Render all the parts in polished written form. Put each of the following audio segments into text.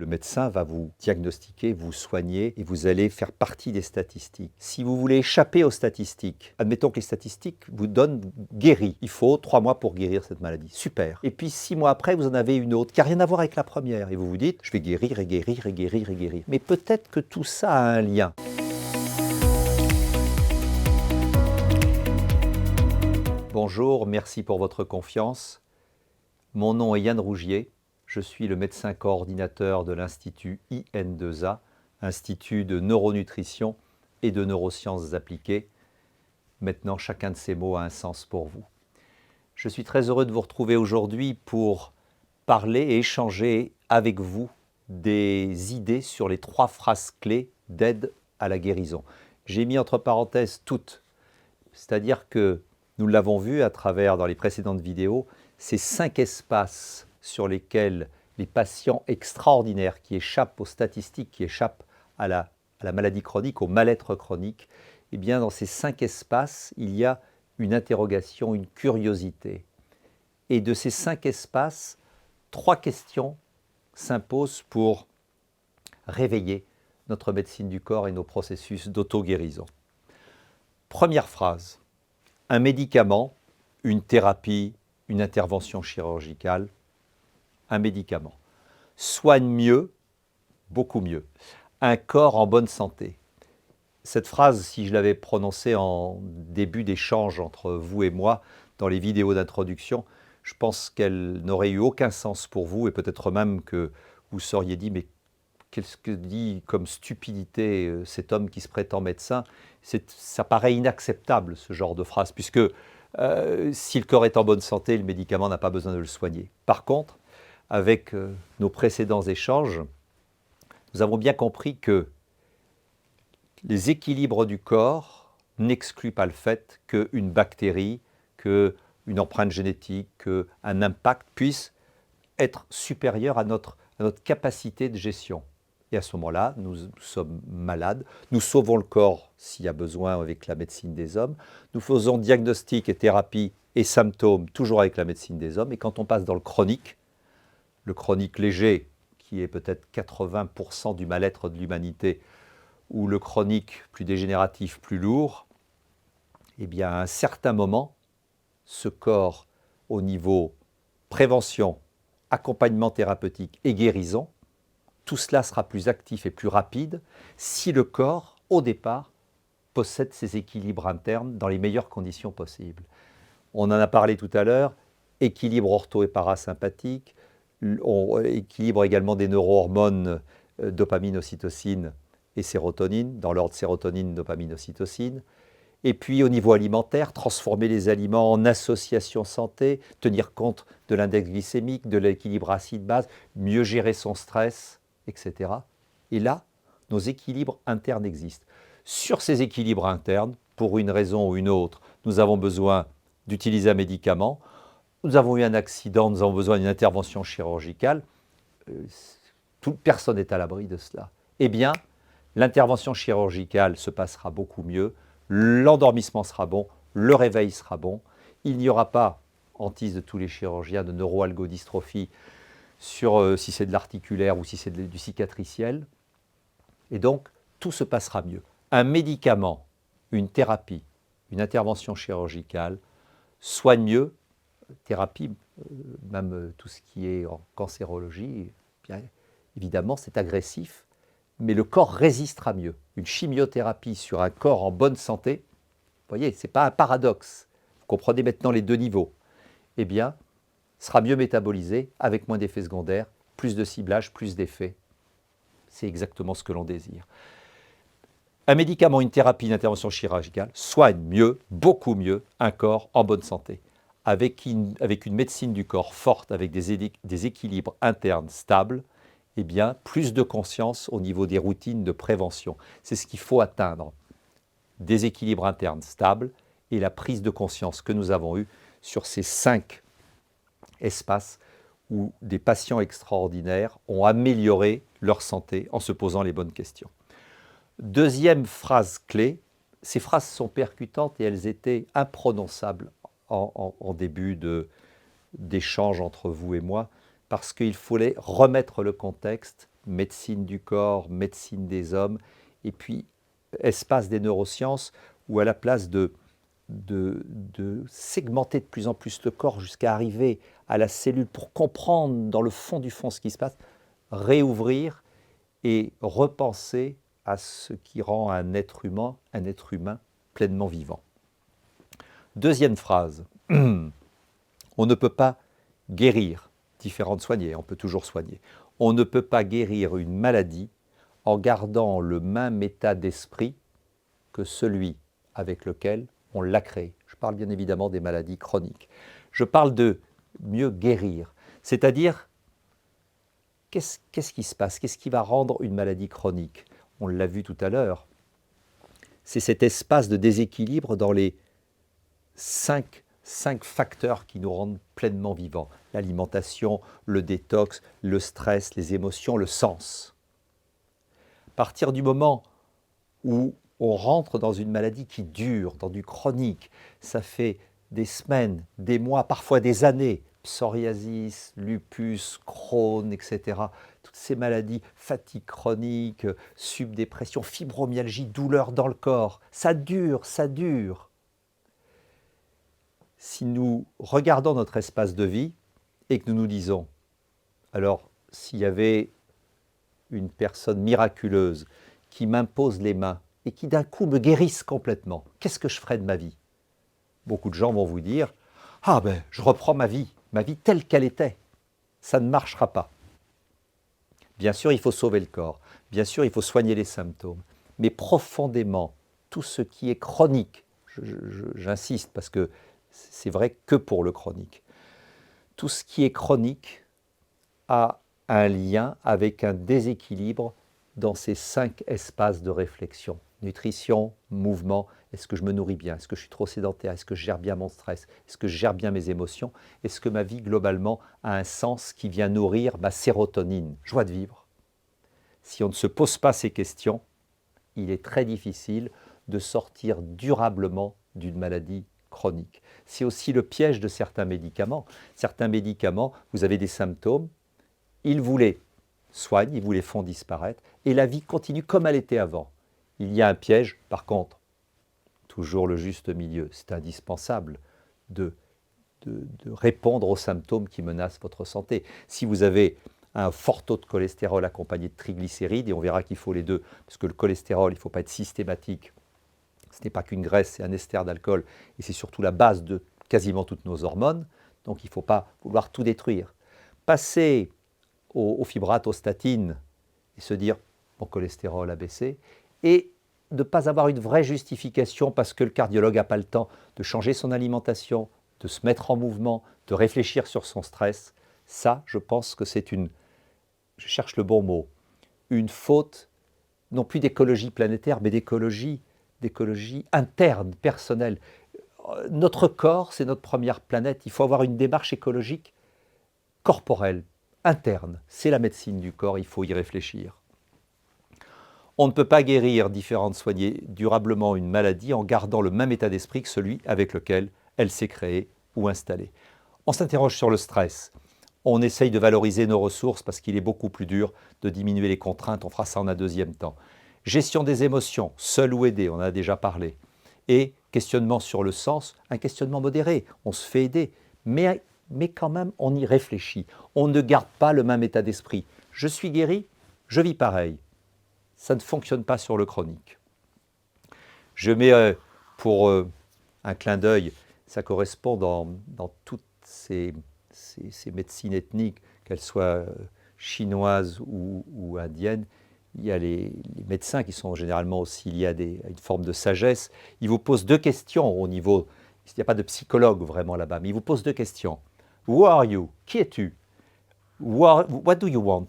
Le médecin va vous diagnostiquer, vous soigner et vous allez faire partie des statistiques. Si vous voulez échapper aux statistiques, admettons que les statistiques vous donnent guéri. Il faut 3 mois pour guérir cette maladie. Super. Et puis 6 mois après, vous en avez une autre qui n'a rien à voir avec la première. Et vous vous dites, je vais guérir et guérir et guérir et guérir. Mais peut-être que tout ça a un lien. Bonjour, merci pour votre confiance. Mon nom est Yann Rougier. Je suis le médecin coordinateur de l'Institut IN2A, Institut de neuronutrition et de neurosciences appliquées. Maintenant, chacun de ces mots a un sens pour vous. Je suis très heureux de vous retrouver aujourd'hui pour parler et échanger avec vous des idées sur les 3 phrases clés d'aide à la guérison. J'ai mis entre parenthèses toutes, c'est-à-dire que nous l'avons vu à travers, dans les précédentes vidéos, ces 5 espaces sur lesquels les patients extraordinaires qui échappent aux statistiques, qui échappent à la maladie chronique, au mal-être chronique, eh bien dans ces 5 espaces, il y a une interrogation, une curiosité. Et de ces 5 espaces, 3 questions s'imposent pour réveiller notre médecine du corps et nos processus d'auto-guérison. Première phrase. Un médicament, une thérapie, une intervention chirurgicale, un médicament soigne mieux, beaucoup mieux, un corps en bonne santé. Cette phrase, si je l'avais prononcée en début d'échange entre vous et moi dans les vidéos d'introduction, je pense qu'elle n'aurait eu aucun sens pour vous et peut-être même que vous seriez dit mais qu'est-ce que dit comme stupidité cet homme qui se prétend médecin. Ça paraît inacceptable, ce genre de phrase, puisque si le corps est en bonne santé, le médicament n'a pas besoin de le soigner. Par contre, avec nos précédents échanges, nous avons bien compris que les équilibres du corps n'excluent pas le fait qu'une bactérie, qu'une empreinte génétique, qu'un impact puisse être supérieur à notre capacité de gestion. Et à ce moment-là, nous sommes malades, nous sauvons le corps s'il y a besoin avec la médecine des hommes, nous faisons diagnostic et thérapie et symptômes toujours avec la médecine des hommes, et quand on passe dans le chronique léger, qui est peut-être 80% du mal-être de l'humanité, ou le chronique plus dégénératif, plus lourd, eh bien à un certain moment, ce corps au niveau prévention, accompagnement thérapeutique et guérison, tout cela sera plus actif et plus rapide si le corps, au départ, possède ses équilibres internes dans les meilleures conditions possibles. On en a parlé tout à l'heure, équilibre ortho et parasympathique, équilibre également des neurohormones dopamine, ocytocine et sérotonine, dans l'ordre sérotonine, dopamine, ocytocine. Et puis au niveau alimentaire, transformer les aliments en association santé, tenir compte de l'index glycémique, de l'équilibre acide-base, mieux gérer son stress, etc. Et là, nos équilibres internes existent. Sur ces équilibres internes, pour une raison ou une autre, nous avons besoin d'utiliser un médicament, nous avons eu un accident, nous avons besoin d'une intervention chirurgicale, personne n'est à l'abri de cela. Eh bien, l'intervention chirurgicale se passera beaucoup mieux, l'endormissement sera bon, le réveil sera bon, il n'y aura pas, hantise de tous les chirurgiens, de neuroalgodystrophie sur si c'est de l'articulaire ou si c'est du cicatriciel. Et donc, tout se passera mieux. Un médicament, une thérapie, une intervention chirurgicale soigne mieux, thérapie, même tout ce qui est en cancérologie, bien évidemment, c'est agressif, mais le corps résistera mieux. Une chimiothérapie sur un corps en bonne santé, vous voyez, ce n'est pas un paradoxe. Vous comprenez maintenant les 2 niveaux. Eh bien, sera mieux métabolisé, avec moins d'effets secondaires, plus de ciblage, plus d'effets. C'est exactement ce que l'on désire. Un médicament, une thérapie, une intervention chirurgicale soigne mieux, beaucoup mieux, un corps en bonne santé. Avec une médecine du corps forte, avec des équilibres internes stables, eh bien, plus de conscience au niveau des routines de prévention. C'est ce qu'il faut atteindre. Des équilibres internes stables et la prise de conscience que nous avons eue sur ces 5 espaces où des patients extraordinaires ont amélioré leur santé en se posant les bonnes questions. Deuxième phrase clé, ces phrases sont percutantes et elles étaient imprononçables en début d'échange entre vous et moi, parce qu'il fallait remettre le contexte médecine du corps, médecine des hommes, et puis espace des neurosciences, où à la place de segmenter de plus en plus le corps jusqu'à arriver à la cellule pour comprendre dans le fond du fond ce qui se passe, réouvrir et repenser à ce qui rend un être humain pleinement vivant. Deuxième phrase, on ne peut pas guérir, différent de soigner, on peut toujours soigner. On ne peut pas guérir une maladie en gardant le même état d'esprit que celui avec lequel on l'a créé. Je parle bien évidemment des maladies chroniques. Je parle de mieux guérir, c'est-à-dire qu'est-ce qui se passe? Qu'est-ce qui va rendre une maladie chronique? On l'a vu tout à l'heure. C'est cet espace de déséquilibre dans les cinq facteurs qui nous rendent pleinement vivants. L'alimentation, le détox, le stress, les émotions, le sens. À partir du moment où on rentre dans une maladie qui dure, dans du chronique, ça fait des semaines, des mois, parfois des années, psoriasis, lupus, Crohn, etc. Toutes ces maladies, fatigue chronique, subdépression, fibromyalgie, douleur dans le corps, ça dure, ça dure. Si nous regardons notre espace de vie et que nous nous disons, alors s'il y avait une personne miraculeuse qui m'impose les mains et qui d'un coup me guérisse complètement, qu'est-ce que je ferais de ma vie? Beaucoup de gens vont vous dire, ah ben je reprends ma vie telle qu'elle était. Ça ne marchera pas. Bien sûr, il faut sauver le corps, bien sûr, il faut soigner les symptômes, mais profondément, tout ce qui est chronique, j'insiste parce que c'est vrai que pour le chronique, tout ce qui est chronique a un lien avec un déséquilibre dans ces 5 espaces de réflexion. Nutrition, mouvement, est-ce que je me nourris bien? Est-ce que je suis trop sédentaire? Est-ce que je gère bien mon stress? Est-ce que je gère bien mes émotions? Est-ce que ma vie globalement a un sens qui vient nourrir ma sérotonine, joie de vivre? Si on ne se pose pas ces questions, il est très difficile de sortir durablement d'une maladie chronique. C'est aussi le piège de certains médicaments. Certains médicaments, vous avez des symptômes, ils vous les soignent, ils vous les font disparaître, et la vie continue comme elle était avant. Il y a un piège, par contre, toujours le juste milieu. C'est indispensable de répondre aux symptômes qui menacent votre santé. Si vous avez un fort taux de cholestérol accompagné de triglycérides, et on verra qu'il faut les deux, parce que le cholestérol, il ne faut pas être systématique. Ce n'est pas qu'une graisse, c'est un ester d'alcool, et c'est surtout la base de quasiment toutes nos hormones, donc il ne faut pas vouloir tout détruire. Passer aux fibrates, aux statines, et se dire mon cholestérol a baissé, et de ne pas avoir une vraie justification parce que le cardiologue n'a pas le temps de changer son alimentation, de se mettre en mouvement, de réfléchir sur son stress, ça, je pense que c'est je cherche le bon mot, une faute, non plus d'écologie planétaire, mais d'écologie interne, personnelle. Notre corps, c'est notre première planète, il faut avoir une démarche écologique corporelle, interne, c'est la médecine du corps, il faut y réfléchir. On ne peut pas guérir, soigner durablement une maladie en gardant le même état d'esprit que celui avec lequel elle s'est créée ou installée. On s'interroge sur le stress. On essaye de valoriser nos ressources parce qu'il est beaucoup plus dur de diminuer les contraintes. On fera ça en un deuxième temps. Gestion des émotions, seul ou aidé, on en a déjà parlé. Et questionnement sur le sens, un questionnement modéré. On se fait aider, mais quand même, on y réfléchit. On ne garde pas le même état d'esprit. Je suis guéri, je vis pareil. Ça ne fonctionne pas sur le chronique. Je mets pour un clin d'œil, ça correspond dans toutes ces médecines ethniques, qu'elles soient chinoises ou indiennes. Il y a les médecins qui sont généralement aussi liés à une forme de sagesse. Ils vous posent 2 questions au niveau, il n'y a pas de psychologue vraiment là-bas, mais ils vous posent 2 questions. Who are you? Qui es-tu? What do you want?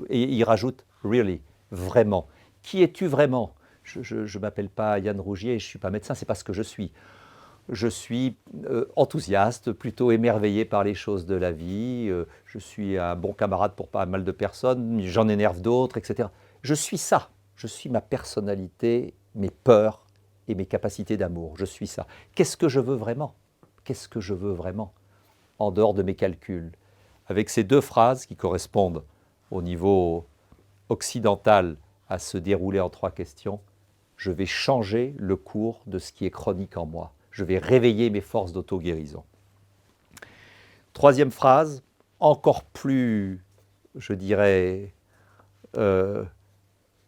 Et ils rajoutent really. Vraiment. Qui es-tu vraiment? Je ne m'appelle pas Yann Rougier, je ne suis pas médecin, ce n'est pas ce que je suis. Je suis enthousiaste, plutôt émerveillé par les choses de la vie, je suis un bon camarade pour pas mal de personnes, j'en énerve d'autres, etc. Je suis ça, je suis ma personnalité, mes peurs et mes capacités d'amour, je suis ça. Qu'est-ce que je veux vraiment? Qu'est-ce que je veux vraiment? En dehors de mes calculs. Avec ces 2 phrases qui correspondent au niveau occidentale à se dérouler en 3 questions, je vais changer le cours de ce qui est chronique en moi. Je vais réveiller mes forces d'auto-guérison. 3e phrase, encore plus, je dirais,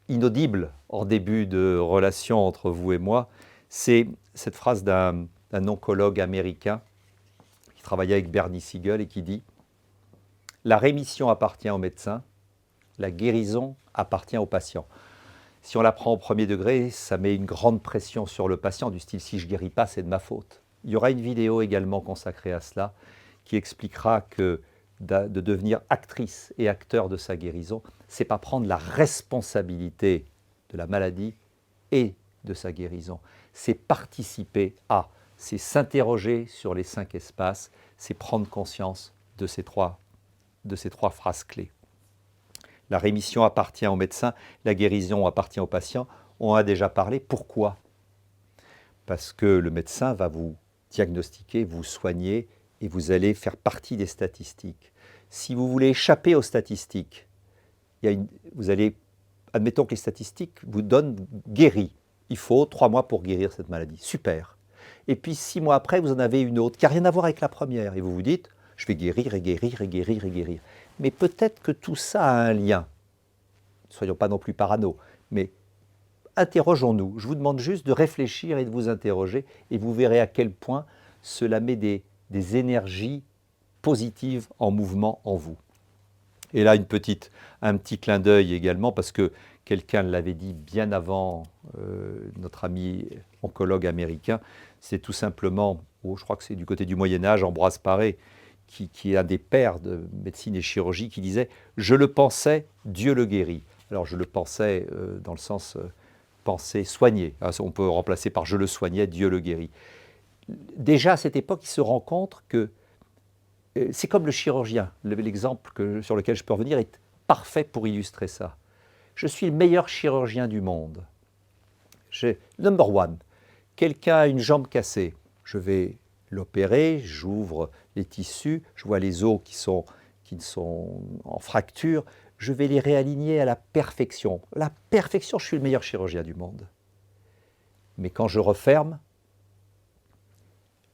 inaudible en début de relation entre vous et moi, c'est cette phrase d'un oncologue américain qui travaillait avec Bernie Siegel et qui dit « La rémission appartient au médecin, la guérison appartient au patient ». Si on la prend au premier degré, ça met une grande pression sur le patient, du style « si je ne guéris pas, c'est de ma faute ». Il y aura une vidéo également consacrée à cela qui expliquera que de devenir actrice et acteur de sa guérison, c'est pas prendre la responsabilité de la maladie et de sa guérison. C'est participer à, c'est s'interroger sur les 5 espaces, c'est prendre conscience de ces trois phrases clés. La rémission appartient au médecin, la guérison appartient au patient. On a déjà parlé. Pourquoi? Parce que le médecin va vous diagnostiquer, vous soigner et vous allez faire partie des statistiques. Si vous voulez échapper aux statistiques, vous allez, admettons que les statistiques vous donnent guéri. Il faut 3 mois pour guérir cette maladie. Super. Et puis 6 mois après, vous en avez une autre qui n'a rien à voir avec la première. Et vous vous dites, je vais guérir et guérir et guérir et guérir. Mais peut-être que tout ça a un lien. Ne soyons pas non plus parano, mais interrogeons-nous. Je vous demande juste de réfléchir et de vous interroger et vous verrez à quel point cela met des énergies positives en mouvement en vous. Et là, un petit clin d'œil également, parce que quelqu'un l'avait dit bien avant, notre ami oncologue américain, c'est tout simplement, je crois que c'est du côté du Moyen-Âge, Ambroise Paré, qui est un des pères de médecine et chirurgie, qui disait « Je le pensais, Dieu le guérit ». Alors je le pensais dans le sens penser, soigner. On peut remplacer par « Je le soignais, Dieu le guérit ». Déjà à cette époque, il se rend compte que c'est comme le chirurgien. L'exemple sur lequel je peux revenir est parfait pour illustrer ça. Je suis le meilleur chirurgien du monde. Number one, quelqu'un a une jambe cassée. Je vais l'opérer, j'ouvre les tissus, je vois les os qui sont en fracture, je vais les réaligner à la perfection. La perfection, je suis le meilleur chirurgien du monde. Mais quand je referme,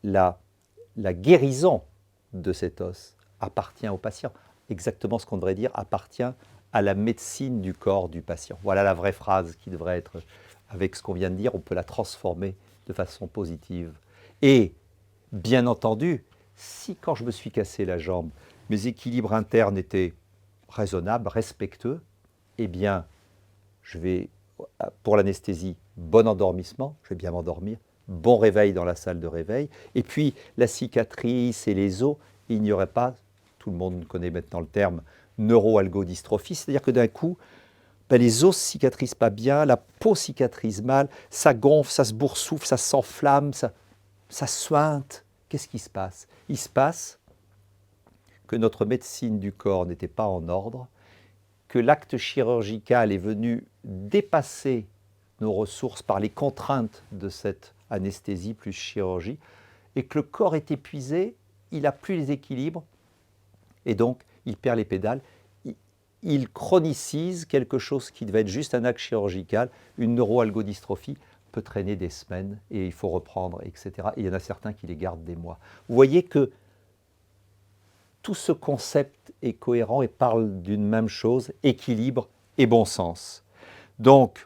la guérison de cet os appartient au patient. Exactement ce qu'on devrait dire, appartient à la médecine du corps du patient. Voilà la vraie phrase qui devrait être, avec ce qu'on vient de dire, on peut la transformer de façon positive. Et, bien entendu, si quand je me suis cassé la jambe, mes équilibres internes étaient raisonnables, respectueux, eh bien, je vais, pour l'anesthésie, bon endormissement, je vais bien m'endormir, bon réveil dans la salle de réveil, et puis la cicatrice et les os, il n'y aurait pas, tout le monde connaît maintenant le terme, neuroalgodystrophie, c'est-à-dire que d'un coup, les os cicatrisent pas bien, la peau cicatrise mal, ça gonfle, ça se boursoufle, ça s'enflamme, ça suinte. Qu'est-ce qui se passe? Il se passe que notre médecine du corps n'était pas en ordre, que l'acte chirurgical est venu dépasser nos ressources par les contraintes de cette anesthésie plus chirurgie, et que le corps est épuisé, il n'a plus les équilibres, et donc il perd les pédales, il chronicise quelque chose qui devait être juste un acte chirurgical, une neuroalgodystrophie, peut traîner des semaines, et il faut reprendre, etc. Et il y en a certains qui les gardent des mois. Vous voyez que tout ce concept est cohérent et parle d'une même chose, équilibre et bon sens. Donc,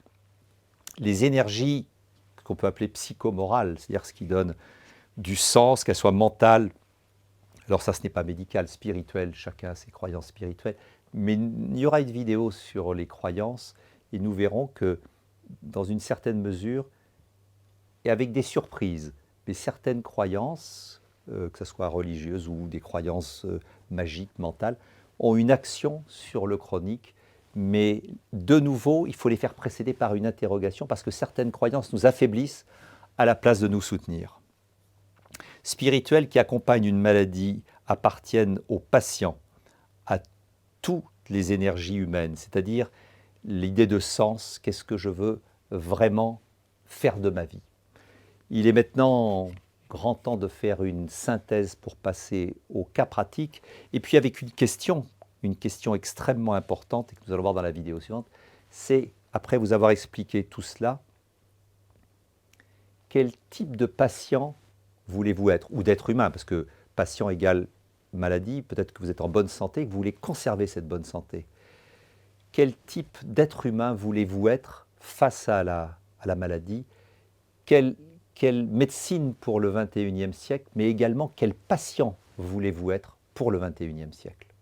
les énergies qu'on peut appeler psychomorales, c'est-à-dire ce qui donne du sens, qu'elles soient mentales, alors ça ce n'est pas médical, spirituel, chacun a ses croyances spirituelles, mais il y aura une vidéo sur les croyances et nous verrons que dans une certaine mesure, et avec des surprises, mais certaines croyances, que ce soit religieuses ou des croyances magiques, mentales, ont une action sur le chronique, mais de nouveau, il faut les faire précéder par une interrogation parce que certaines croyances nous affaiblissent à la place de nous soutenir. Spirituelles qui accompagnent une maladie appartiennent aux patients, à toutes les énergies humaines, c'est-à-dire l'idée de sens, qu'est-ce que je veux vraiment faire de ma vie. Il est maintenant grand temps de faire une synthèse pour passer au cas pratique, et puis avec une question une question extrêmement importante et que nous allons voir dans la vidéo suivante, c'est, après vous avoir expliqué tout cela, quel type de patient voulez-vous être, ou d'être humain, parce que patient égale maladie, peut-être que vous êtes en bonne santé et que vous voulez conserver cette bonne santé. Quel type d'être humain voulez-vous être face à la maladie? Quelle médecine pour le XXIe siècle, mais également quel patient voulez-vous être pour le XXIe siècle?